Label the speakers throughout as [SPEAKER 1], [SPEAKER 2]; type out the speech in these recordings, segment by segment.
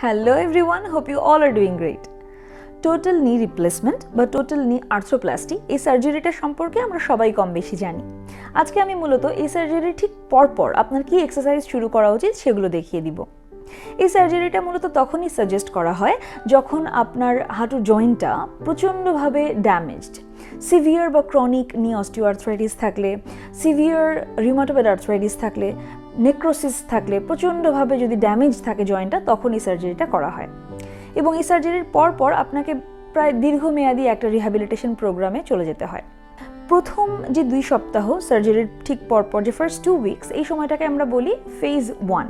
[SPEAKER 1] Hello everyone, hope you all are doing great. Total নি replacement বা total নি arthroplasty এই সার্জারিটা সম্পর্কে আমরা সবাই কম বেশি জানি। আজকে আমি মূলত এই সার্জারির ঠিক পরপর আপনার কি এক্সারসাইজ শুরু করা উচিত সেগুলো দেখিয়ে দিব। এই সার্জারিটা মূলত তখনই সাজেস্ট করা হয় যখন আপনার হাঁটুর জয়েন্টটা প্রচণ্ডভাবে ড্যামেজড, সিভিয়ার বা ক্রনিক নি অস্টিওআর্থ্রাইটিস থাকলে, সিভিয়ার রিউমাটয়েড আর্থ্রাইটিস থাকলে, নেক্রোসিস থাকলে, প্রচণ্ডভাবে যদি ড্যামেজ থাকে জয়েন্টটা, তখন এই সার্জারিটা করা হয়। এবং এই সার্জারির পর আপনাকে প্রায় দীর্ঘমেয়াদী একটা রিহ্যাবিলিটেশন প্রোগ্রামে চলে যেতে হয়। প্রথম যে 2 সপ্তাহ সার্জারির ঠিক পরপর, যে ফার্স্ট 2 উইকস, এই সময়টাকে আমরা বলি ফেজ 1।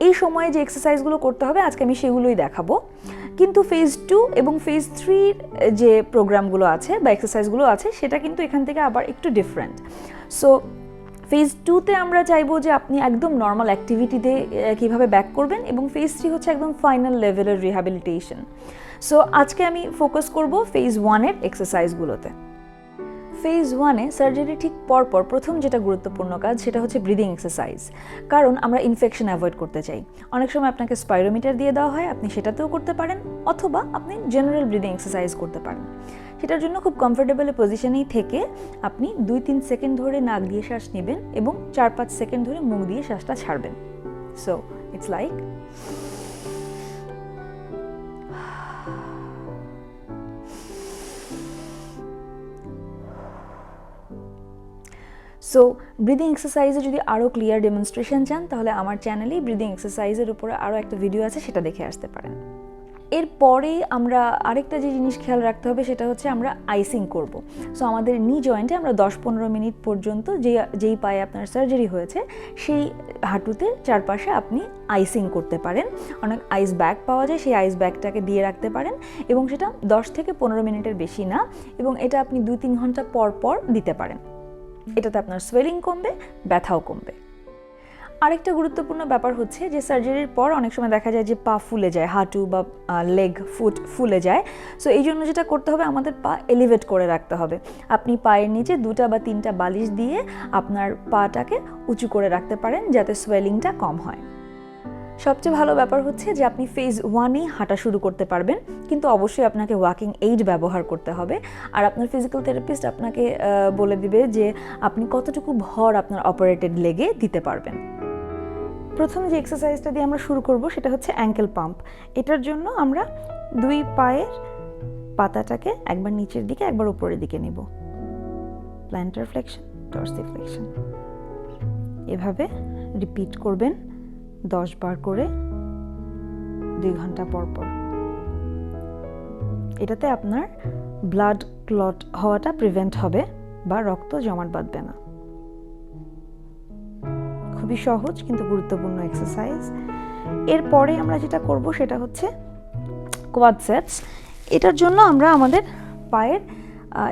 [SPEAKER 1] এই সময়ে যে এক্সারসাইজগুলো করতে হবে আজকে আমি সেগুলোই দেখাবো। কিন্তু ফেজ 2 এবং ফেজ 3 যে প্রোগ্রামগুলো আছে বা এক্সারসাইজগুলো আছে সেটা কিন্তু এখান থেকে আবার একটু ডিফারেন্ট। সো ফেজ 2তে আমরা চাইবো যে আপনি একদম নর্মাল অ্যাক্টিভিটিতে কীভাবে ব্যাক করবেন, এবং ফেজ 3 হচ্ছে একদম ফাইনাল লেভেলের রিহ্যাবিলিটেশন। সো আজকে আমি ফোকাস করব ফেজ 1-এর এক্সারসাইজগুলোতে। ফেজ 1-এ সার্জারি ঠিক পরপর প্রথম যেটা গুরুত্বপূর্ণ কাজ সেটা হচ্ছে ব্রিদিং এক্সারসাইজ, কারণ আমরা ইনফেকশন অ্যাভয়েড করতে চাই। অনেক সময় আপনাকে স্পাইরোমিটার দিয়ে দেওয়া হয়, আপনি সেটাতেও করতে পারেন, অথবা আপনি জেনারেল ব্রিদিং এক্সারসাইজ করতে পারেন। সেটার জন্য খুব কমফোর্টেবল পজিশনেই থেকে আপনি 2-3 সেকেন্ড ধরে নাক দিয়ে শ্বাস নেবেন এবং 4-5 সেকেন্ড ধরে মুখ দিয়ে শ্বাসটা ছাড়বেন। সো ইটস লাইক ব্রিদিং এক্সারসাইজে যদি আরও ক্লিয়ার ডেমনস্ট্রেশন চান তাহলে আমার চ্যানেলেই ব্রিদিং এক্সারসাইজের উপরে আরও একটা ভিডিও আছে, সেটা দেখে আসতে পারেন। এরপরে আমরা আরেকটা যে জিনিস খেয়াল রাখতে হবে সেটা হচ্ছে আমরা আইসিং করব। সো আমাদের নি জয়েন্টে আমরা 10-15 মিনিট পর্যন্ত যেই পায়ে আপনার সার্জারি হয়েছে সেই হাঁটুতে চারপাশে আপনি আইসিং করতে পারেন। অনেক আইস ব্যাগ পাওয়া যায়, সেই আইস ব্যাগটাকে দিয়ে রাখতে পারেন, এবং সেটা 10 থেকে 15 মিনিটের বেশি না, এবং এটা আপনি 2-3 ঘন্টা পর দিতে পারেন। এটাতে আপনার সোয়েলিং কমবে, ব্যথাও কমবে। আরেকটা গুরুত্বপূর্ণ ব্যাপার হচ্ছে যে সার্জারির পর অনেক সময় দেখা যায় যে পা ফুলে যায়, হাঁটু বা লেগ ফুট ফুলে যায়। সো এই জন্য যেটা করতে হবে, আমাদের পা এলিভেট করে রাখতে হবে। আপনি পায়ের নিচে 2টা বা 3টা বালিশ দিয়ে আপনার পাটাকে উঁচু করে রাখতে পারেন যাতে সোয়েলিংটা কম হয়। সবচেয়ে ভালো ব্যাপার হচ্ছে যে আপনি ফেজ 1-এই হাঁটা শুরু করতে পারবেন, কিন্তু অবশ্যই আপনাকে ওয়াকিং এইড ব্যবহার করতে হবে। আর আপনার ফিজিক্যাল থেরাপিস্ট আপনাকে বলে দিবে যে আপনি কতটুকু ভর আপনার অপারেটেড লেগে দিতে পারবেন। প্রথম যে এক্সারসাইজটা দিয়ে আমরা শুরু করব সেটা হচ্ছে অ্যাঙ্কেল পাম্প। এটার জন্য আমরা 2 পায়ের পাতাটাকে একবার নিচের দিকে একবার উপরের দিকে নেব, প্ল্যান্টার ফ্লেকশন, ডরসিফ্লেকশন, এভাবে রিপিট করবেন 10 বার করে 2 ঘন্টা পর। এটাতে আপনার ব্লাড ক্লট হওয়াটা প্রিভেন্ট হবে বা রক্ত জমাট বাঁধবে না। খুবই সহজ কিন্তু গুরুত্বপূর্ণ এক্সারসাইজ। এরপরে আমরা যেটা করব সেটা হচ্ছে কোয়াডসেপস। এটার জন্য আমরা আমাদের পায়ের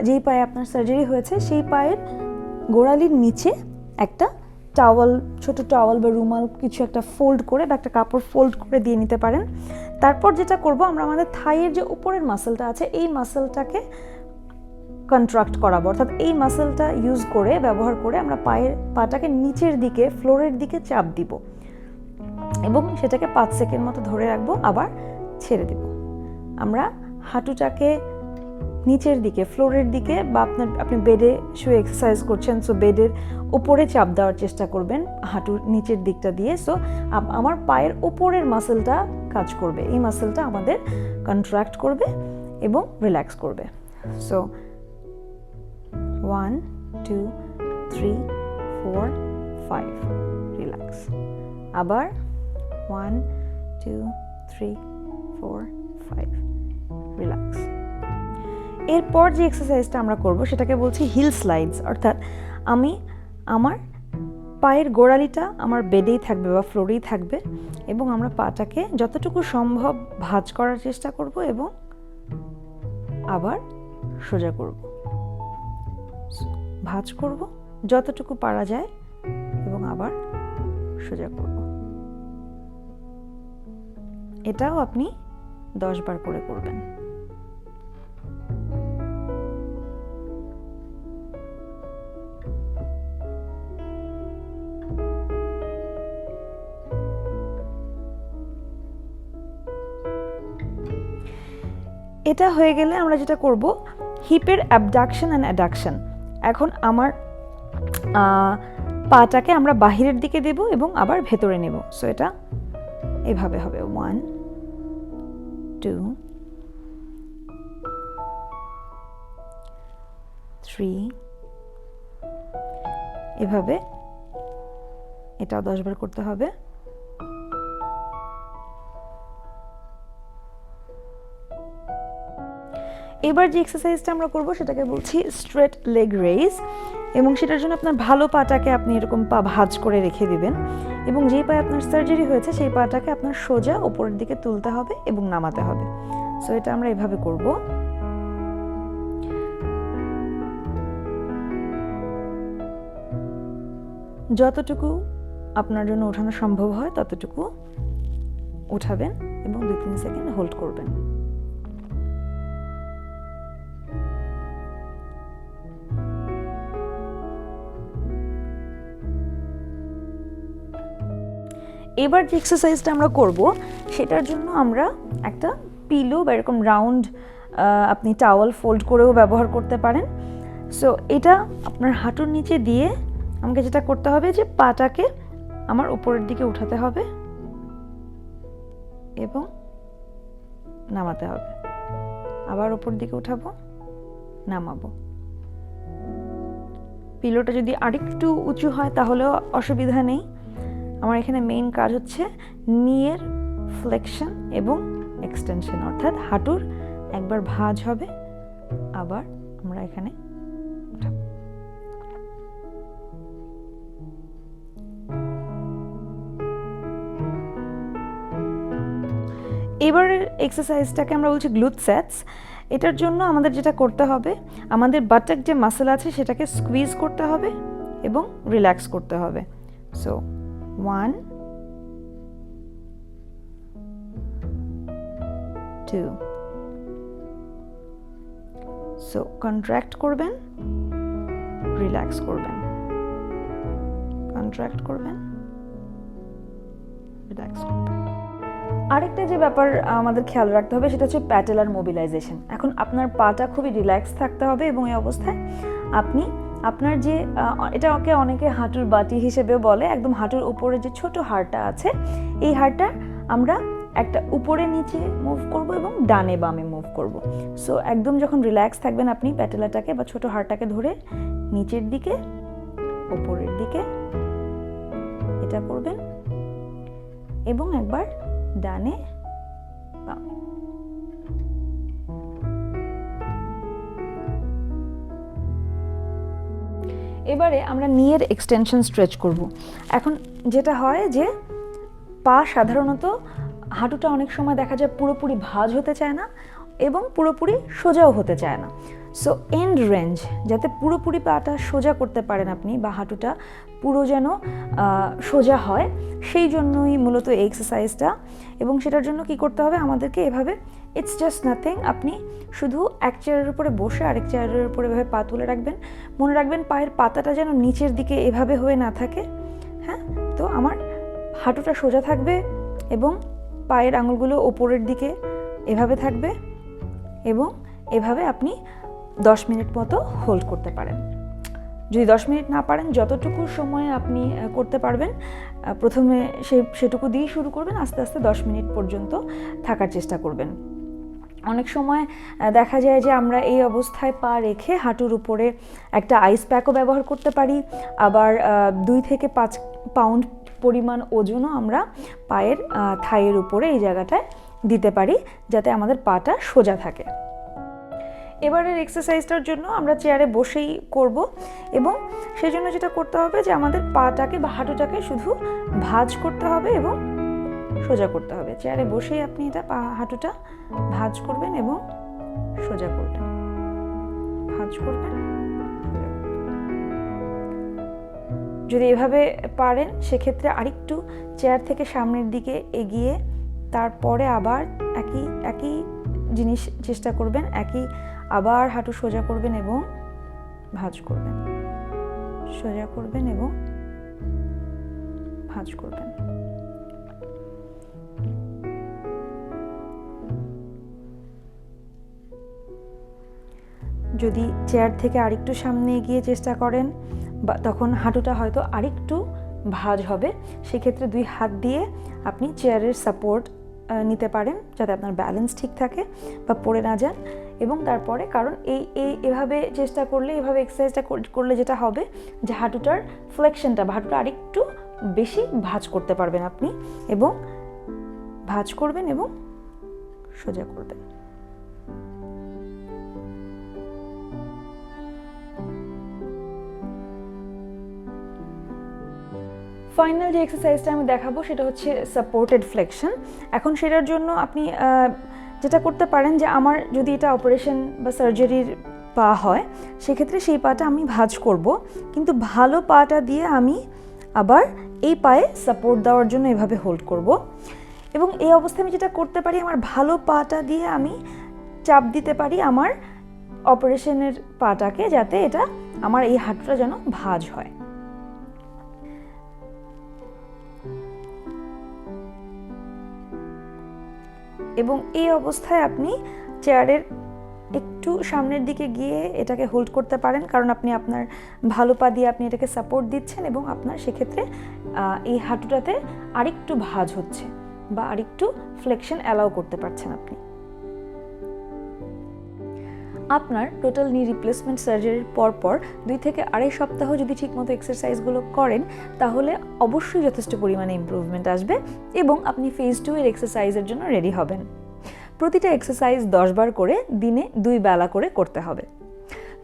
[SPEAKER 1] যেই পায়ে আপনার সার্জারি হয়েছে সেই পায়ের গোড়ালির নিচে একটা টাওয়াল, ছোট টাওয়াল বা রুমাল কিছু একটা ফোল্ড করে বা একটা কাপড় ফোল্ড করে দিয়ে নিতে পারেন। তারপর যেটা করব, আমরা আমাদের থাইয়ের যে উপরের মাসলটা আছে এই মাসলটাকে কন্ট্রাক্ট করাবো, অর্থাৎ এই মাসলটা ব্যবহার করে আমরা পাটাকে নিচের দিকে, ফ্লোরের দিকে চাপ দিব এবং সেটাকে 5 সেকেন্ড মতো ধরে রাখবো, আবার ছেড়ে দিব। আমরা হাঁটুটাকে নিচের দিকে, ফ্লোরের দিকে, বা আপনি বেডে শুয়ে এক্সারসাইজ করছেন, সো বেডের উপরে চাপ দেওয়ার চেষ্টা করবেন হাঁটুর নিচের দিকটা দিয়ে। সো আমার পায়ের উপরের মাসলটা কাজ করবে, এই মাসলটা আমাদের কন্ট্রাক্ট করবে এবং রিল্যাক্স করবে। So 1 2 3 4 5 relax. আবার 1 2 3 4 5 রিল্যাক্স। এরপর যে এক্সারসাইজটা আমরা করব সেটাকে বলছি হিল স্লাইডস, অর্থাৎ আমি আমার পায়ের গোড়ালিটা আমার বেডেই থাকবে বা ফ্লোরেই থাকবে, এবং আমরা পাটাকে যতটুকু সম্ভব ভাঁজ করার চেষ্টা করব এবং আবার সোজা করব, ভাঁজ করব যতটুকু পারা যায় এবং আবার সোজা করব। এটাও আপনি 10 বার করে করবেন। এটা হয়ে গেলে আমরা যেটা করব হিপের অ্যাবডাকশন অ্যান্ড অ্যাডাকশন। এখন আমার পাটাকে আমরা বাহিরের দিকে দেব এবং আবার ভেতরে নেব। সো এটা এভাবে হবে 1 2 3 এভাবে এটাও 10 বার করতে হবে। এবার যে এক্সারসাইজটা আমরা করব সেটাকে বলছি স্ট্রেট লেগ রেইজ, এবং সেটার জন্য আপনার ভালো পাটাকে আপনি এরকম পা ভাঁজ করে রেখে দিবেন এবং যেই পায়ে আপনার সার্জারি হয়েছে সেই পাটাকে আপনার সোজা উপরের দিকে তুলতে হবে এবং নামাতে হবে। সো এটা আমরা এভাবে করব। যতটুকু আপনার জন্য ওঠানো সম্ভব হয় ততটুকু উঠাবেন এবং 2-3 সেকেন্ড হোল্ড করবেন। এবার যে এক্সারসাইজটা আমরা করব সেটার জন্য আমরা একটা পিলো বা এরকম রাউন্ড আপনি টাওয়াল ফোল্ড করেও ব্যবহার করতে পারেন। সো এটা আপনার হাঁটুর নিচে দিয়ে আমাকে যেটা করতে হবে যে পাটাকে আমার উপরের দিকে উঠাতে হবে এবং নামাতে হবে, আবার উপর দিকে উঠাবো, নামাবো। পিলোটা যদি আরেকটু উঁচু হয় তাহলেও অসুবিধা নেই। আমার এখানে মেইন কাজ হচ্ছে নিয়ের ফ্লেকশন এবং এক্সটেনশন, অর্থাৎ হাঁটুর একবার ভাঁজ হবে, আবার আমরা এখানে উঠাবো। এবারের এক্সারসাইজটাকে আমরা বলছি গ্লুট সেটস। এটার জন্য আমাদের যেটা করতে হবে, আমাদের বাটক যে মাসল আছে সেটাকে স্কুইজ করতে হবে এবং রিল্যাক্স করতে হবে। সো 1 2 সো কন্ট্রাক্ট করবেন, রিল্যাক্স করবেন, কন্ট্রাক্ট করবেন, রিল্যাক্স করবেন। আরেকটা যে ব্যাপার আমাদের খেয়াল রাখতে হবে সেটা হচ্ছে প্যাটেলার মোবিলাইজেশন। এখন আপনার পাটা খুবই রিল্যাক্স থাকতে হবে এবং এই অবস্থায় আপনি আপনার যে এটাকে অনেকে হাঁটুর বাটি হিসেবেও বলে, একদম হাঁটুর উপরে যে ছোট হাড়টা আছে এই হাড়টা আমরা একটা উপরে নিচে মুভ করব এবং ডানে বামে মুভ করব। সো একদম যখন রিল্যাক্স থাকবেন আপনি প্যাটেলাটাকে বা ছোট হাড়টাকে ধরে নিচের দিকে উপরের দিকে এটা করবেন এবং একবার ডানে বামে। এবারে আমরা নিয়ের এক্সটেনশন স্ট্রেচ করব। এখন যেটা হয় যে পা সাধারণত হাঁটুটা অনেক সময় দেখা যায় পুরোপুরি ভাঁজ হতে চায় না এবং পুরোপুরি সোজাও হতে চায় না। সো এন্ড রেঞ্জ যাতে পুরোপুরি পাটা সোজা করতে পারেন আপনি বা হাঁটুটা পুরো যেন সোজা হয়, সেই জন্যই মূলত এই এক্সারসাইজটা। এবং সেটার জন্য কি করতে হবে আমাদেরকে, এভাবে ইটস জাস্ট নাথিং, আপনি শুধু এক চেয়ারের উপরে বসে আরেক চেয়ারের উপরে এভাবে পা তুলে রাখবেন। মনে রাখবেন পায়ের পাতাটা যেন নিচের দিকে এভাবে হয়ে না থাকে। হ্যাঁ, তো আমার হাঁটুটা সোজা থাকবে এবং পায়ের আঙুলগুলো ওপরের দিকে এভাবে থাকবে এবং এভাবে আপনি 10 মিনিট মতো হোল্ড করতে পারেন। যদি 10 মিনিট না পারেন, যতটুকু সময় আপনি করতে পারবেন প্রথমে সেটুকু দিয়েই শুরু করবেন, আস্তে আস্তে 10 মিনিট পর্যন্ত থাকার চেষ্টা করবেন। অনেক সময় দেখা যায় যে আমরা এই অবস্থায় পা রেখে হাঁটুর উপরে একটা আইস প্যাকও ব্যবহার করতে পারি, আবার 2 থেকে 5 পাউন্ড পরিমাণ ওজনও আমরা পায়ের থাইয়ের উপরে এই জায়গাটায় দিতে পারি যাতে আমাদের পাটা সোজা থাকে। এবারের এক্সারসাইজটার জন্য আমরা চেয়ারে বসেই করব এবং সেই জন্য যেটা করতে হবে যে আমাদের পাটাকে বা হাঁটুটাকে শুধু ভাঁজ করতে হবে এবং সোজা করতে হবে। চেয়ারে বসেই আপনি এটা হাঁটুটা ভাঁজ করবেন এবং সোজা করবেন, ভাঁজ করবেন। যদি এভাবে পারেন সেক্ষেত্রে আরেকটু চেয়ার থেকে সামনের দিকে এগিয়ে তারপরে আবার একই জিনিস চেষ্টা করবেন, আবার হাঁটু সোজা করবেন এবং ভাঁজ করবেন, সোজা করবেন এবং ভাঁজ করবেন। যদি চেয়ার থেকে আরেকটু সামনে এগিয়ে চেষ্টা করেন বা তখন হাঁটুটা হয়তো আরেকটু ভাঁজ হবে, সেক্ষেত্রে 2 হাত দিয়ে আপনি চেয়ারের সাপোর্ট নিতে পারেন যাতে আপনার ব্যালেন্স ঠিক থাকে বা পড়ে না যান। এবং তারপরে কারণ এভাবে চেষ্টা করলে, এভাবে এক্সারসাইজটা করলে যেটা হবে যে হাঁটুটার ফ্লেকশনটা বা হাঁটুটা আরেকটু বেশি ভাঁজ করতে পারবেন আপনি, এবং ভাঁজ করবেন এবং সোজা করবেন। ফাইনাল যে এক্সারসাইজটা আমি দেখাবো সেটা হচ্ছে সাপোর্টেড ফ্লেকশন। এখন সেটার জন্য আপনি যেটা করতে পারেন যে আমার যদি এটা অপারেশন বা সার্জারির পা হয়, সেক্ষেত্রে সেই পাটা আমি ভাঁজ করব, কিন্তু ভালো পাটা দিয়ে আমি আবার এই পায়ে সাপোর্ট দেওয়ার জন্য এভাবে হোল্ড করব। এবং এই অবস্থায় আমি যেটা করতে পারি, আমার ভালো পাটা দিয়ে আমি চাপ দিতে পারি আমার অপারেশনের পাটাকে, যাতে এটা আমার এই হাঁটুটা যেন ভাঁজ হয়। এবং এই অবস্থায় আপনি চেয়ারের একটু সামনের দিকে গিয়ে এটাকে হোল্ড করতে পারেন, কারণ আপনি আপনার ভালো পা দিয়ে আপনি এটাকে সাপোর্ট দিচ্ছেন এবং আপনার সেক্ষেত্রে এই হাঁটুটাতে আরেকটু ভাঁজ হচ্ছে বা আরেকটু ফ্লেকশন অ্যালাউ করতে পারছেন আপনি। আপনার টোটাল নি রিপ্লেসমেন্ট সার্জারির পর 2 থেকে 2.5 সপ্তাহ যদি ঠিকমতো এক্সারসাইজগুলো করেন, তাহলে অবশ্যই যথেষ্ট পরিমাণে ইমপ্রুভমেন্ট আসবে এবং আপনি ফেজ 2 এর এক্সারসাইজের জন্য রেডি হবেন। প্রতিটা এক্সারসাইজ 10 বার করে দিনে 2 বেলা করে করতে হবে।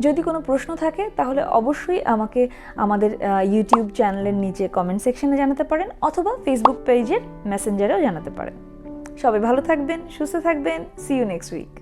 [SPEAKER 1] যদি কোনো প্রশ্ন থাকে তাহলে অবশ্যই আমাকে আমাদের ইউটিউব চ্যানেলের নিচে কমেন্ট সেকশনে জানাতে পারেন, অথবা ফেসবুক পেজের মেসেঞ্জারেও জানাতে পারেন। সবাই ভালো থাকবেন, সুস্থ থাকবেন। See you next week.